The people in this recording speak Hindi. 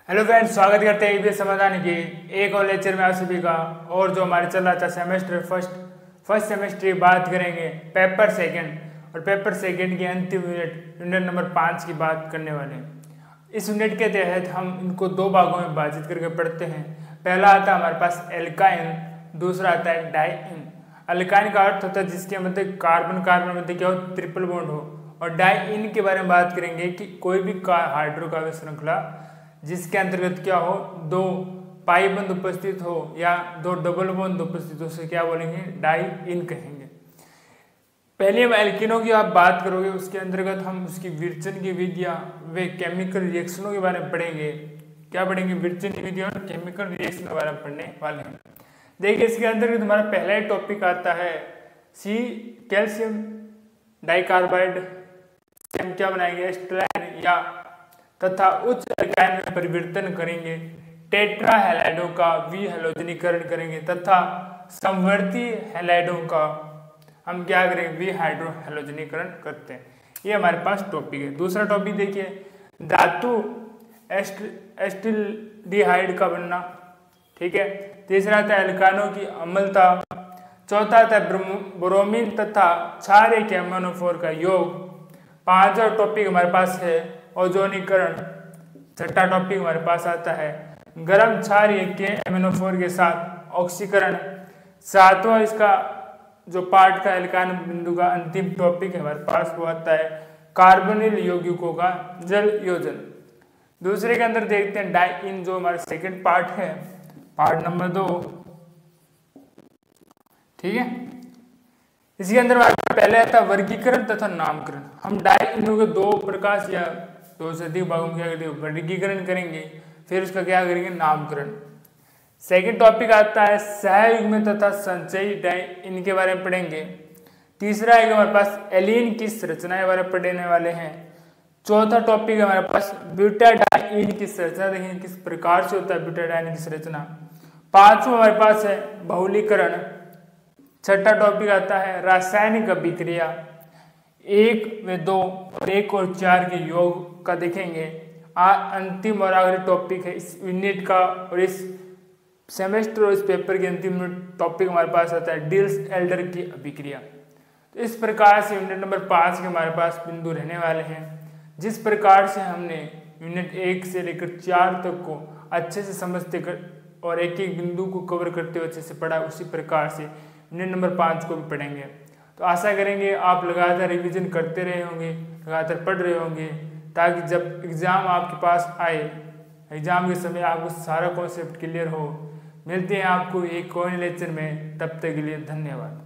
हेलो फ्रेंड्स, स्वागत करते हैं ईबीएस समाधान की एक और लेक्चर में आप सभी का। और जो हमारे चल रहा था सेमेस्टर फर्स्ट सेमेस्टर की बात करेंगे पेपर सेकंड, और पेपर सेकंड की अंतिम यूनिट नंबर 5 की बात करने वाले हैं। इस यूनिट के तहत हम इनको दो भागों में विभाजित करके पढ़ते हैं। पहला आता है हमारे पास एल्काइन, दूसरा आता है डाइइन। अल्काइन का अर्थ होता है जिसके मध्य कार्बन कार्बन मध्य क्या हो, ट्रिपल बॉन्ड हो। और डाइइन के बारे में बात करेंगे कि कोई भी हाइड्रोकार्बन श्रृंखला जिसके अंतर्गत क्या हो, दो पाई बंध उपस्थित हो या दो डबल बंध उपस्थित हो, उसे क्या बोलेंगे, डाइइन कहेंगे। पहले हम एल्किनों की आप बात करोगे, उसके अंतर्गत हम उसकी विरचन की विधियां वे केमिकल रिएक्शनों के बारे में पढ़ेंगे। क्या पढ़ेंगे? विरचन की विधियां और केमिकल रिएक्शन के बारे में पढ़ने वाले हैं। देखिए, इसके अंतर्गत हमारा पहला ही टॉपिक आता है सी कैल्शियम डाइकार्बाइड से हम क्या बनाएंगे, एस्ट्राइन या तथा उच्च एल्काइन में परिवर्तन करेंगे। टेट्रा हैलाइडों का विहैलोजनीकरण करेंगे तथा समवर्ती हैलाइडों का हम क्या करेंगे, विहाइड्रो हैलोजनीकरण करते हैं। ये हमारे पास टॉपिक है। दूसरा टॉपिक देखिए, धातु एस्टिल्डिहाइड का बनना। ठीक है। तीसरा था एल्कानों की अम्लता। चौथा था ब्रोमीन तथा क्षारीय के एमोनोफोर का योग। पांचवा टॉपिक हमारे पास है ओजोनीकरण। छठा टॉपिक हमारे पास आता है गर्म क्षारीय के एमिनोफोर के साथ ऑक्सीकरण। सातवां इसका जो पार्ट का एल्काइन बिंदु का अंतिम टॉपिक है हमारे पास, वो आता है कार्बोनिल यौगिकों का जल योजन। दूसरे के अंदर देखते हैं डाइइन, जो हमारा सेकंड पार्ट है, पार्ट नंबर 2। ठीक है। इसके अंदर पहले आता है वर्गीकरण तथा नामकरण। हम डाइइनों के दो प्रकार से या दो से अधिक भागों में क्या करेंगे, वर्गीकरण करेंगे, फिर उसका क्या करेंगे, नामकरण। सेकंड टॉपिक आता है सहयुग्म तथा संचयी डाइइन के बारे में पढ़ेंगे। तीसरा है हमारे पास एलीन की संरचना के बारे में पढ़ने वाले हैं। चौथा टॉपिक है हमारे पास ब्यूटाडाइन की संरचना, देखेंगे किस प्रकार से होता है ब्यूटाडाइन की संरचना। पांचवा हमारे पास है बहुलीकरण। छठा टॉपिक आता है रासायनिक अभिक्रिया। 1 व 2 और 1 और 4 के योग का देखेंगे। अंतिम और आखिरी टॉपिक है इस यूनिट का और इस सेमेस्टर और इस पेपर के अंतिम टॉपिक हमारे पास आता है डिल्स एल्डर की अभिक्रिया। तो इस प्रकार से यूनिट नंबर 5 के हमारे पास बिंदु रहने वाले हैं। जिस प्रकार से हमने यूनिट 1 से लेकर 4 तक को अच्छे से समझते और एक एक बिंदु को कवर करते हुए अच्छे से पढ़ा, उसी प्रकार से यूनिट नंबर 5 को भी पढ़ेंगे। तो आशा करेंगे आप लगातार रिवीजन करते रहे होंगे, लगातार पढ़ रहे होंगे, ताकि जब एग्ज़ाम आपके पास आए, एग्ज़ाम के समय आपको सारा कॉन्सेप्ट क्लियर हो। मिलते हैं आपको एक और लेक्चर में, तब तक के लिए धन्यवाद।